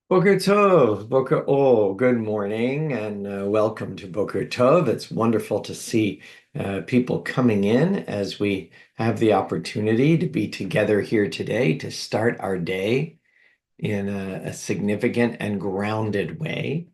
Boker Tov, good morning, and welcome to Boker Tov. It's wonderful to see people coming in as we have the opportunity to be together here today to start our day in a significant and grounded way.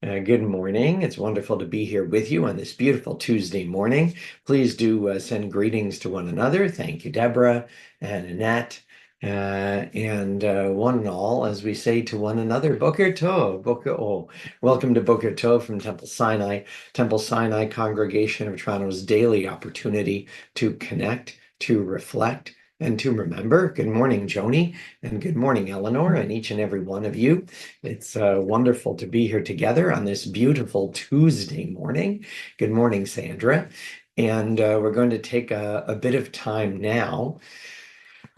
Good morning. It's wonderful to be here with you on this beautiful Tuesday morning. Please do send greetings to one another. Thank you, Deborah and Annette, and one and all, as we say to one another, Boker Tov, Boker O. Welcome to Boker Tov from Temple Sinai. Temple Sinai Congregation of Toronto's daily opportunity to connect, to reflect, and to remember. Good morning, Joni, and good morning, Eleanor, and each and every one of you. It's wonderful to be here together on this beautiful Tuesday morning. Good morning, Sandra. And we're going to take a bit of time now,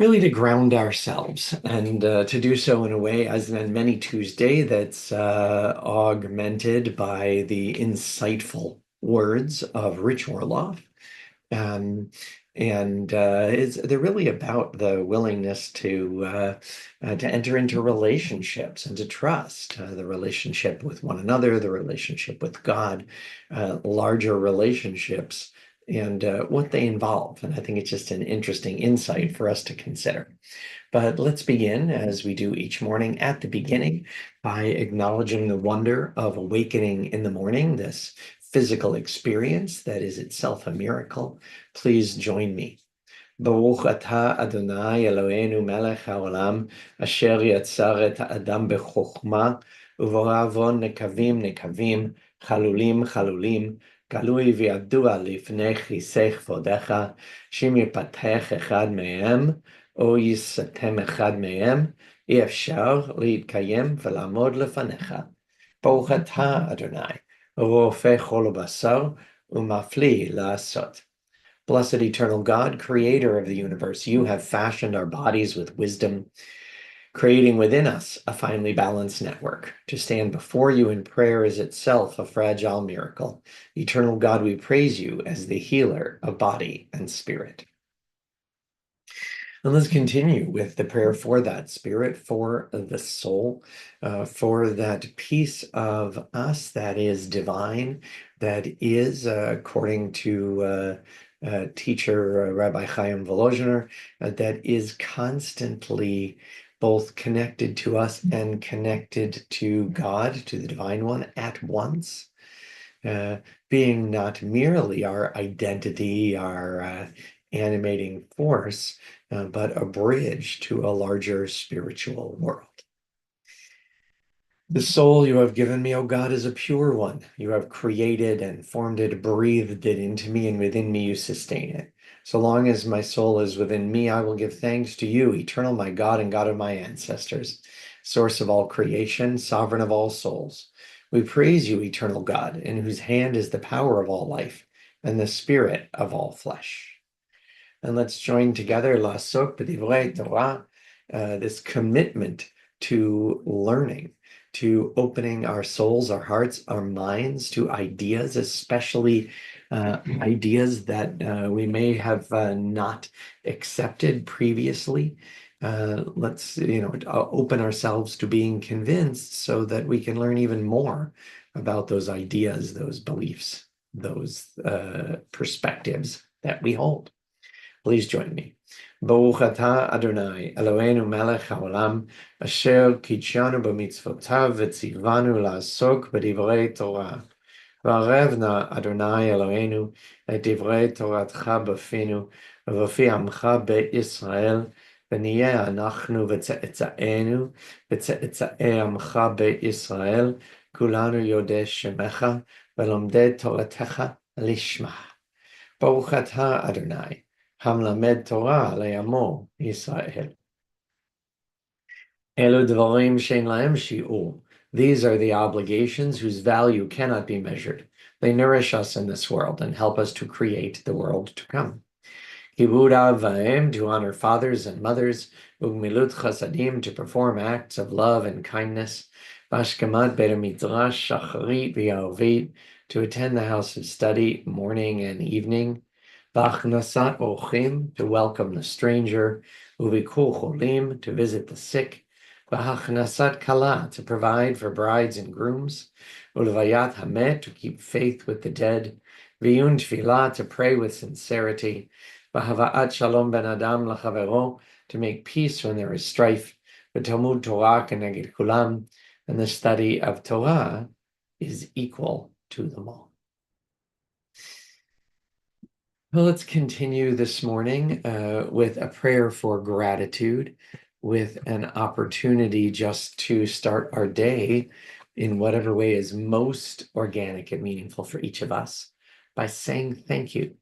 really to ground ourselves and to do so in a way, as in many Tuesday, that's augmented by the insightful words of Rich Orloff. Um, they're really about the willingness to enter into relationships and to trust the relationship with one another, the relationship with God, larger relationships, and what they involve. And I think it's just an interesting insight for us to consider. But let's begin, as we do each morning, at the beginning by acknowledging the wonder of awakening in the morning, this physical experience that is itself a miracle. Please join me. Baruch atah Adonai Eloheinu melech haolam asher yatzar et ha'adam bechokma uvora'avon nekavim nekavim chalulim chalulim galui v'yadua lifnei chisei chvodecha shim yipatech echad mehem או יסתם אחד מהם, אי אפשר להתקיים ולעמוד לפניך. ברוך אתה, אדוני, רופא כל הבשר ומפליא לעשות. Blessed eternal God, creator of the universe, you have fashioned our bodies with wisdom, creating within us a finely balanced network. To stand before you in prayer is itself a fragile miracle. Eternal God, we praise you as the healer of body and spirit. And let's continue with the prayer for that spirit, for the soul, for that piece of us that is divine, that is, according to teacher Rabbi Chaim Volozhiner, that is constantly both connected to us and connected to God, to the Divine One at once. Being not merely our identity, our animating force, but a bridge to a larger spiritual world. The soul you have given me, O God, is a pure one. You have created and formed it, breathed it into me, and within me you sustain it. So long as my soul is within me, I will give thanks to you, eternal my God and God of my ancestors, source of all creation, sovereign of all souls. We praise you, eternal God, in whose hand is the power of all life and the spirit of all flesh. And let's join together La'asok b'divrei Torah, this commitment to learning, to opening our souls, our hearts, our minds to ideas, especially ideas that we may have not accepted previously. Let's open ourselves to being convinced so that we can learn even more about those ideas, those beliefs, those perspectives that we hold. Please join me. Baruch atah Adonai, Eloheinu melech haolam, asher kitshanu b'mitzvotav v'tzivanu la'asok b'divrei Torah. V'arev na Adonai Eloheinu et divrei Toratcha b'finu v'fi amcha be'Yisrael ונהיה אנחנו וצאצאינו וצאצאי עמך בישראל כולנו יודעי שמך ולומדי תורתך לשמה. ברוך אתה אדוני המלמד תורה לעמו ישראל. אלו דברים שאין להם שיעור. These are the obligations whose value cannot be measured. They nourish us in this world and help us to create the world to come. Kibud av v'em, to honor fathers and mothers, ugmilut chasadim, to perform acts of love and kindness, bashkamat beit midrash shacharit v'yarvit, to attend the house of study morning and evening, v'achnasat ochim, to welcome the stranger, uvikur cholim, to visit the sick, V'hachnasat kala, to provide for brides and grooms. Ulevayat hamet, to keep faith with the dead. V'yun tefillah, to pray with sincerity. V'hava'at shalom ben adam l'chavero, to make peace when there is strife. V'talmud Torah keneged kulam, and the study of Torah is equal to them all. Well, let's continue this morning with a prayer for gratitude, with an opportunity just to start our day in whatever way is most organic and meaningful for each of us by saying thank you.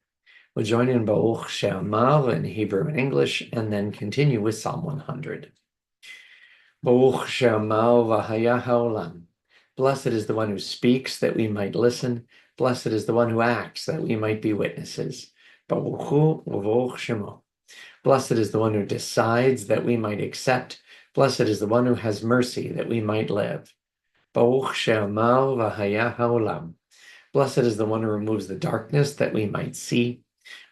We'll join in Baruch She'amar in Hebrew and English, and then continue with Psalm 100. Baruch She'amar v'haya ha'olam. Blessed is the one who speaks that we might listen. Blessed is the one who acts that we might be witnesses. Baruch hu u'baruch shemo. Blessed is the one who decides that we might accept. Blessed is the one who has mercy that we might live. Baruch she'amar v'haya ha'olam. Blessed is the one who removes the darkness that we might see.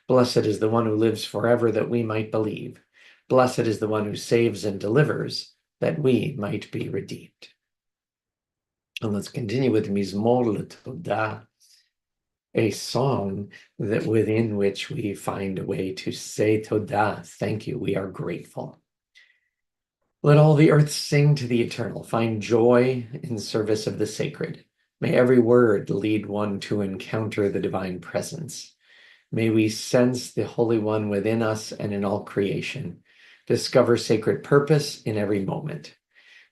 Blessed is the one who lives forever that we might believe. Blessed is the one who saves and delivers that we might be redeemed. And let's continue with Mizmor L'Todah, a song that within which we find a way to say Todah, thank you, we are grateful. Let all the earth sing to the eternal, find joy in service of the sacred. May every word lead one to encounter the divine presence. May we sense the Holy One within us and in all creation, discover sacred purpose in every moment.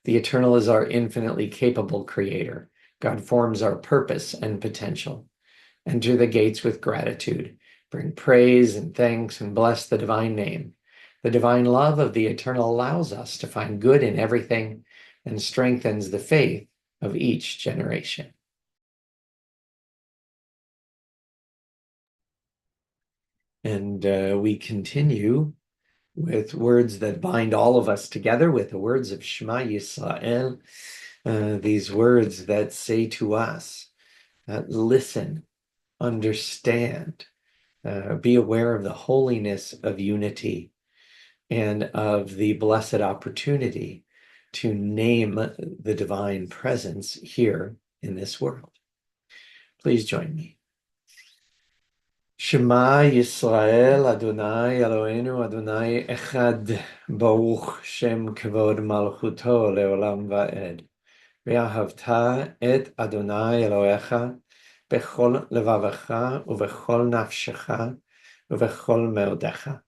The eternal is our infinitely capable creator. God forms our purpose and potential. Enter the gates with gratitude. Bring praise and thanks and bless the divine name. The divine love of the eternal allows us to find good in everything and strengthens the faith of each generation. And we continue with words that bind all of us together with the words of Shema Yisrael, these words that say to us, listen, understand, be aware of the holiness of unity and of the blessed opportunity to name the divine presence here in this world. Please join me. Shema Yisrael, Adonai Eloheinu, Adonai Echad, Baruch Shem Kavod Malchuto Leolam Va'ed. Ve'ahavta et Adonai Elohecha bechol levavecha uvechol nafshecha uvechol meodecha.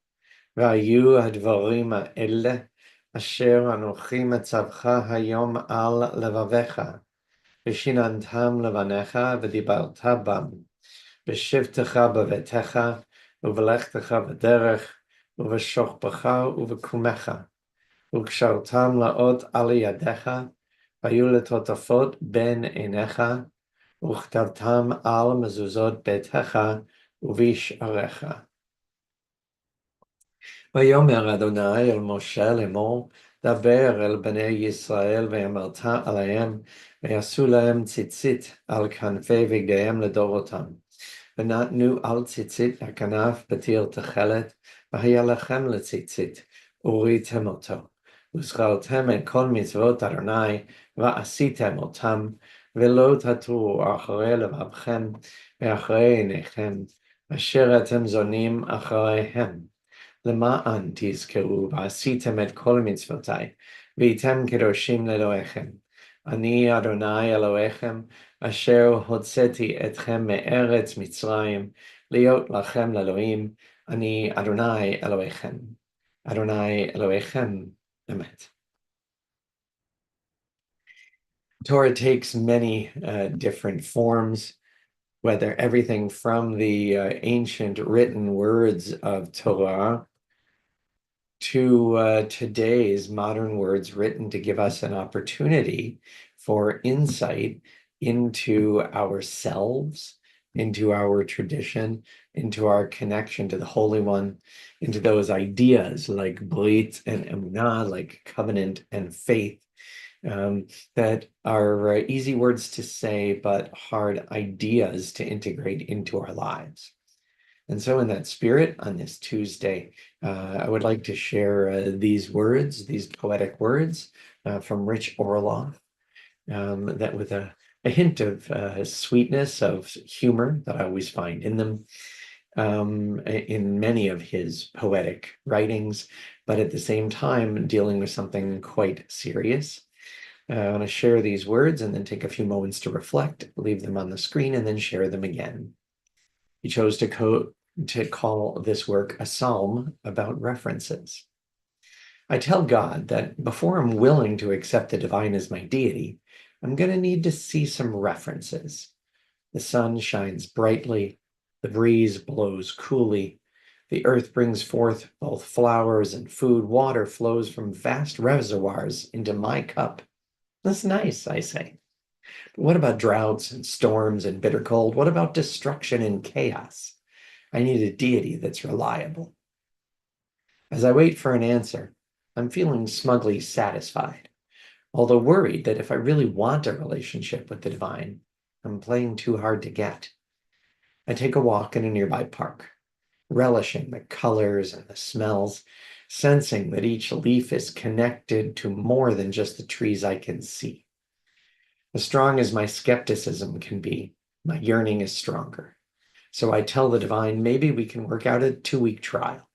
Ve'ayu hadvarim ha'ele asher anochi metzavcha hayom al levavecha v'shinantam levanecha v'dibarta bam. B'shivtecha b'vetecha, u'v'lechtecha b'derech, u'v'shochbecha u'v'kumecha, u'kshartam la'ot al yadecha, v'ayu letotafot ben einecha, u'chtartam al mezuzot betecha, u'v'isharecha. Vayomer Adonai el Moshe lemor, daber el bnei Yisrael ve'amarta alehem, ve'asu lahem tzitzit al kanfei v'gdehem ledorotam. ונתנו על ציצית הכנף בתיר תכלת, והיה לכם לציצית, וראיתם אותו. וזכרתם את כל מצוות אדוני, ועשיתם אותם, ולא תטורו אחרי לבבכם, ואחרי עיניכם, אשר אתם זונים אחריהם. למען תזכרו, ועשיתם את כל מצוותי, והייתם קדושים לאלוהיכם. אני אדוני אלוהיכם, אשר הוצאתי אתכם מארץ מצרים, להיות לכם לאלוהים, אני אדוני אלוהיכם. אדוני אלוהיכם, אמת. Torah takes many different forms, whether everything from the ancient written words of Torah to today's modern words written to give us an opportunity for insight into ourselves, into our tradition, into our connection to the Holy One, into those ideas like Brit and Emunah, like covenant and faith, that are easy words to say, but hard ideas to integrate into our lives. And so in that spirit, on this Tuesday, I would like to share these words, these poetic words from Rich Orloff, that with a hint of sweetness, of humor that I always find in them, in many of his poetic writings, but at the same time dealing with something quite serious. I want to share these words and then take a few moments to reflect, leave them on the screen, and then share them again. He chose to call this work a psalm about references. I tell God that before I'm willing to accept the divine as my deity, I'm going to need to see some references. The sun shines brightly, the breeze blows coolly, the earth brings forth both flowers and food, water flows from vast reservoirs into my cup. That's nice, I say. But what about droughts and storms and bitter cold? What about destruction and chaos? I need a deity that's reliable. As I wait for an answer, I'm feeling smugly satisfied, although worried that if I really want a relationship with the divine, I'm playing too hard to get. I take a walk in a nearby park, relishing the colors and the smells, sensing that each leaf is connected to more than just the trees I can see. As strong as my skepticism can be, my yearning is stronger. So I tell the divine, maybe we can work out a 2-week trial.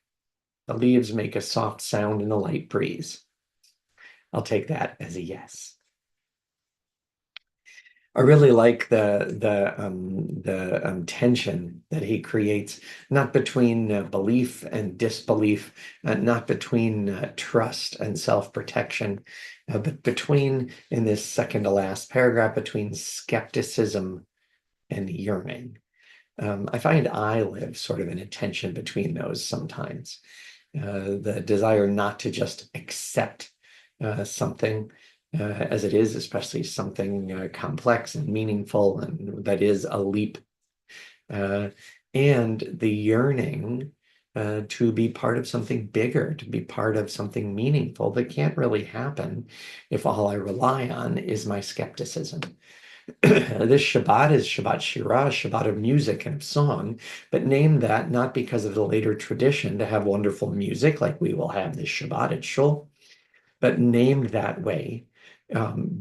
The leaves make a soft sound in a light breeze. I'll take that as a yes. I really like the tension that he creates, not between belief and disbelief, not between trust and self-protection, but between, in this second to last paragraph, between skepticism and yearning. I find I live sort of in a tension between those sometimes. The desire not to just accept something as it is, especially something complex and meaningful, and that is a leap, and the yearning to be part of something bigger, to be part of something meaningful that can't really happen if all I rely on is my skepticism. This Shabbat is Shabbat Shirah, Shabbat of music and of song, but named that not because of the later tradition to have wonderful music like we will have this Shabbat at Shul, but named that way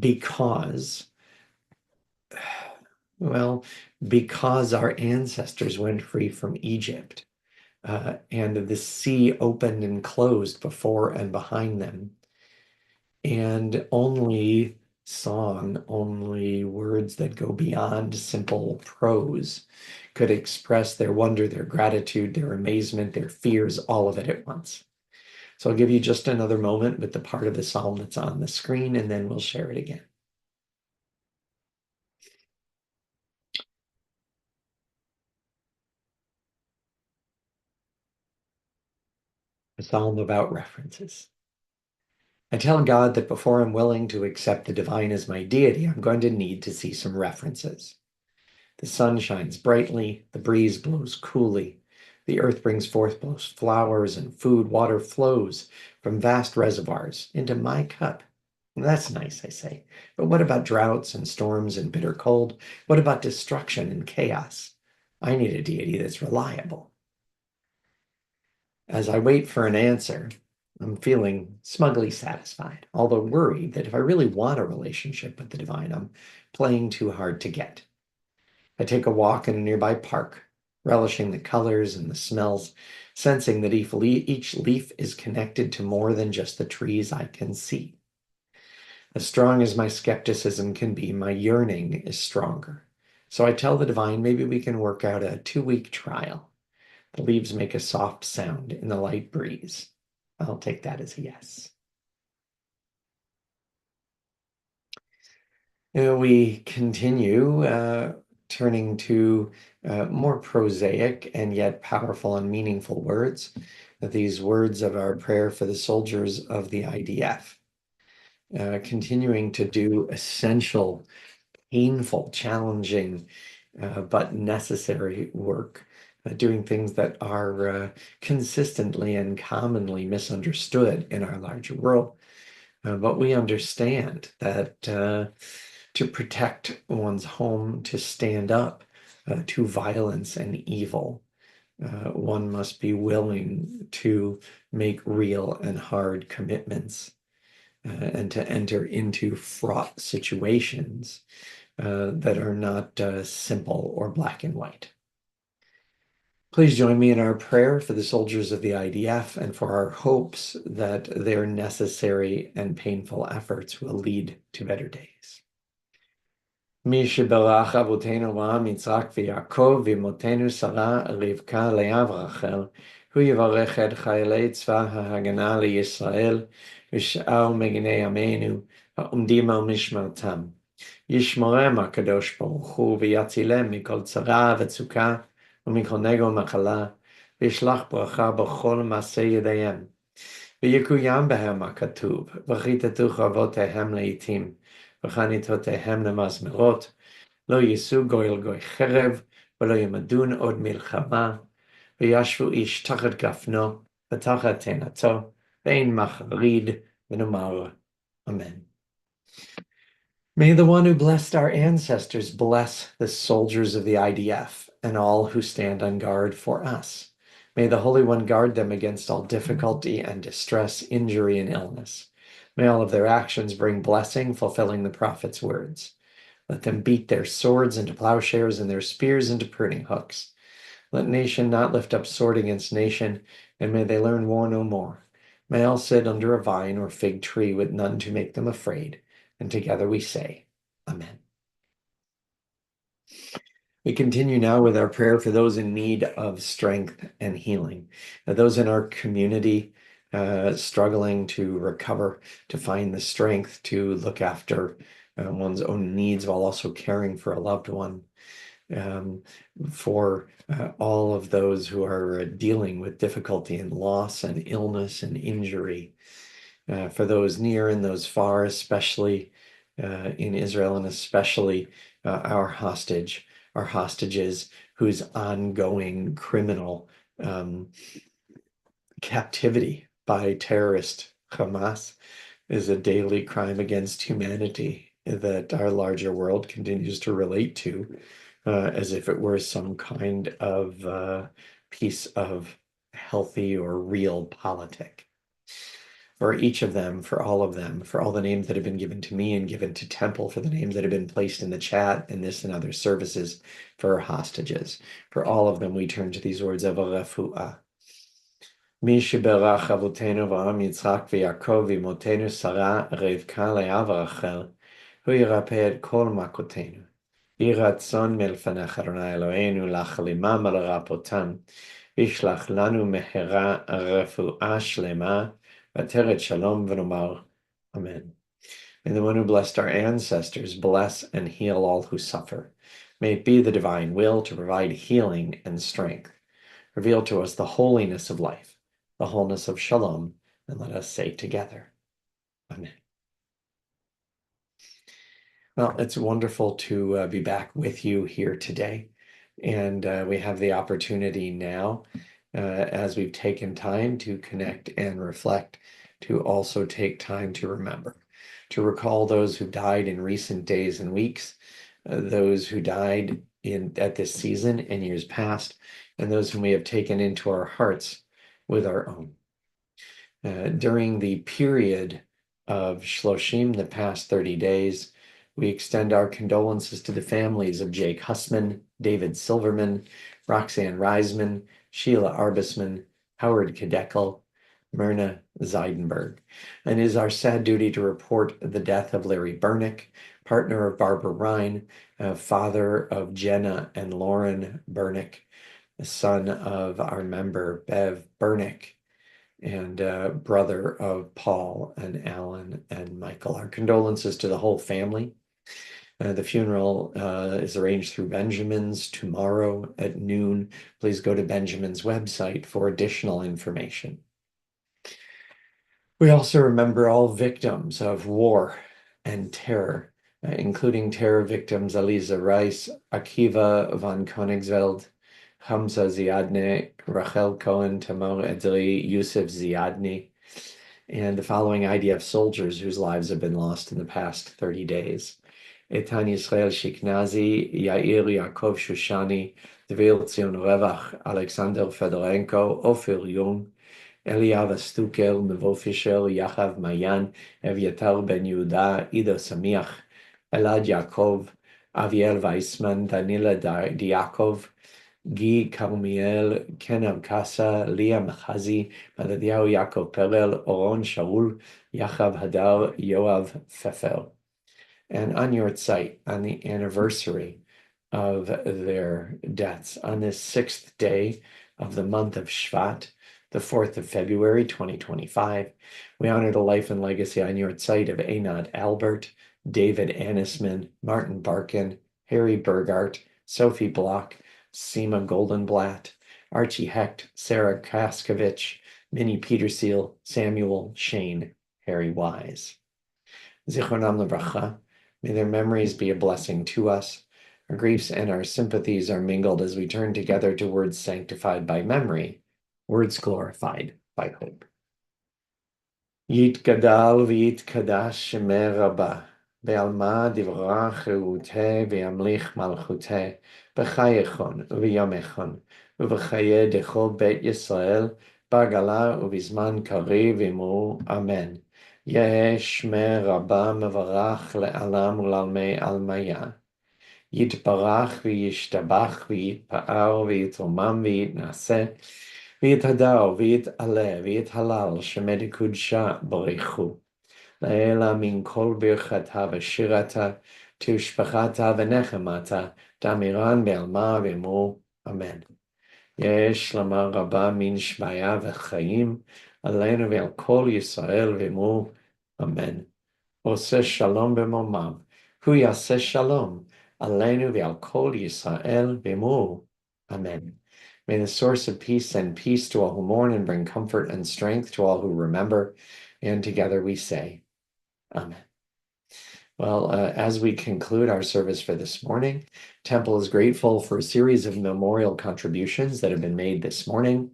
because, well, because our ancestors went free from Egypt, and the sea opened and closed before and behind them, and only song, only words that go beyond simple prose could express their wonder, their gratitude, their amazement, their fears, all of it at once. So I'll give you just another moment with the part of the psalm that's on the screen, and then we'll share it again. A psalm about references. I tell God that before I'm willing to accept the divine as my deity, I'm going to need to see some references. The sun shines brightly, the breeze blows coolly, the earth brings forth both flowers and food, water flows from vast reservoirs into my cup. That's nice, I say. But what about droughts and storms and bitter cold? What about destruction and chaos? I need a deity that's reliable. As I wait for an answer, I'm feeling smugly satisfied, although worried that if I really want a relationship with the divine, I'm playing too hard to get. I take a walk in a nearby park, relishing the colors and the smells, sensing that each leaf is connected to more than just the trees I can see. As strong as my skepticism can be, my yearning is stronger. So I tell the divine, maybe we can work out a 2-week trial. The leaves make a soft sound in the light breeze. I'll take that as a yes. We continue turning to more prosaic and yet powerful and meaningful words. These words of our prayer for the soldiers of the IDF. Continuing to do essential, painful, challenging, but necessary work, doing things that are consistently and commonly misunderstood in our larger world. But we understand that to protect one's home, to stand up to violence and evil, one must be willing to make real and hard commitments. and to enter into fraught situations that are not simple or black and white. Please join me in our prayer for the soldiers of the IDF and for our hopes that their necessary and painful efforts will lead to better days. מי שברך אבותינו אברהם, יצחק ויעקב, ואמותינו שרה, רבקה, לאה ורחל, הוא יברך את חיילי צבא ההגנה לישראל ושאר מגיני עמנו העומדים על משמרתם. ישמרם הקדוש ברוך הוא ויצילם מכל צרה וצוקה ומכל נגע ומחלה, וישלח ברכה בכל מעשה ידיהם. ויקוים בהם הכתוב, וכיתתו חרבותיהם לעתים, וחניתותיהם למזמרות, לא יישאו גוי אל גוי חרב, ולא ימדון עוד מלחמה, וישבו איש תחת גפנו, ותחת תאנתו, ואין מחריד, ונאמר, Amen. May the one who blessed our ancestors bless the soldiers of the IDF and all who stand on guard for us. May the Holy One guard them against all difficulty and distress, injury, and illness. May all of their actions bring blessing, fulfilling the prophet's words. Let them beat their swords into plowshares and their spears into pruning hooks. Let nation not lift up sword against nation, and may they learn war no more. May all sit under a vine or fig tree with none to make them afraid. And together we say, Amen. We continue now with our prayer for those in need of strength and healing, those in our community struggling to recover, to find the strength to look after one's own needs while also caring for a loved one, for all of those who are dealing with difficulty and loss and illness and injury, for those near and those far, especially in Israel, and especially our hostages whose ongoing criminal captivity by terrorist Hamas is a daily crime against humanity that our larger world continues to relate to as if it were some kind of piece of healthy or real politic. For each of them, for all of them, for all the names that have been given to me and given to Temple, for the names that have been placed in the chat and this and other services, for our hostages. For all of them, we turn to these words of a refuah. מי שבירך אבותינו אברהם, יצחק ויעקב ואמותינו שרה, רבקה, לאה ורחל, הוא ירפא את כל מכותינו. יהי רצון מלפניך אדוני אלוהינו להחלימם ולרפאותם, וישלח לנו מהרה רפואה שלמה, ותרד shalom v'nomar. Amen. May the one who blessed our ancestors bless and heal all who suffer. May it be the divine will to provide healing and strength. Reveal to us the holiness of life, the wholeness of shalom, and let us say together, Amen. Well, it's wonderful to be back with you here today. And we have the opportunity now, as we've taken time to connect and reflect, to also take time to remember, to recall those who died in recent days and weeks, those who died at this season and years past, and those whom we have taken into our hearts with our own. During the period of Shloshim, the past 30 days, we extend our condolences to the families of Jake Hussman, David Silverman, Roxanne Reisman, Sheila Arbisman, Howard Kadekel, Myrna Zeidenberg. And it is our sad duty to report the death of Larry Bernick, partner of Barbara Ryan, father of Jenna and Lauren Bernick, the son of our member Bev Bernick, and brother of Paul and Alan and Michael. Our condolences to the whole family. The funeral is arranged through Benjamin's tomorrow at noon. Please go to Benjamin's website for additional information. We also remember all victims of war and terror, including terror victims Aliza Rice, Akiva von Koenigswald, Hamza Ziadne, Rachel Cohen, Tamar Edri, Yusuf Ziadni, and the following IDF soldiers whose lives have been lost in the past 30 days. Etan Yisrael Shiknazi, Yair Yaakov Shushani, Dvir Tzion Revach, Alexander Fedorenko, Ofer Jung, Eliav Astukel, Nevo Fishel, Yachav Mayan, Evyatar Ben Yehuda, Ido Samiach, Elad Yaakov, Aviel Weissman, Danila Diakov, Guy Carmiel, Ken Amkasa, Leah Mechazi, Madadiao Yaakov Perel, Oron Shaul, Yachav Hadar, Yoav Fefel. And on yahrzeit, on the anniversary of their deaths, on this 6th day of the month of Shvat, the 4th of February, 2025, we honor the life and legacy on yahrzeit of Einad Albert, David Anisman, Martin Barkin, Harry Burgart, Sophie Block, Seema Goldenblatt, Archie Hecht, Sarah Kaskovich, Minnie Peterseal, Samuel Shane, Harry Wise. Zichronam Levracha. May their memories be a blessing to us. Our griefs and our sympathies are mingled as we turn together to words sanctified by memory, words glorified by hope. Yitgadal v'yitkadash shemer rabba, be'alma divra cherute ve'amlich malchute, b'chayechon u'v'yamechon, u'v'chaye dechol bet Yisrael, b'gala u'v'zman kari v'imru, amen. Yeh shmer rabba mevarach le'alam u'lalmei almaya. Yitbarach v'yishtabach v'yitpa'ar v'yitromam v'yitnaseh v'yithadar v'yit'aleh v'yithalal shemed kudsha barichu. La'ela min kol birchata v'shirata tushpachata v'nechemata damiran be'alma v'imru. Amen. Yesh lama rabba min shmaya v'chaim aleinu ve'al kol Yisrael v'imru. Amen. Oseh shalom b'momam. Hu yaseh shalom. Aleinu ve'al kol Yisrael v'imru. Amen. May the source of peace send peace to all who mourn and bring comfort and strength to all who remember. And together we say, Amen. Well, as we conclude our service for this morning, Temple is grateful for a series of memorial contributions that have been made this morning.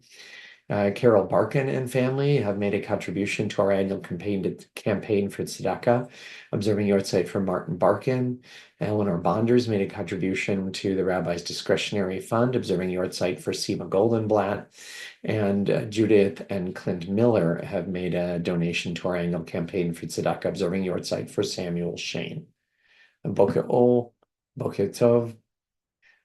Carol Barkin and family have made a contribution to our annual campaign for tzedakah, observing yahrzeit for Martin Barkin. Eleanor Bonders made a contribution to the Rabbi's Discretionary Fund, observing yahrzeit for Seema Goldenblatt. And Judith and Clint Miller have made a donation to our annual campaign for tzedakah, observing yahrzeit for Samuel Shane. Boker Ol, Boker Tov,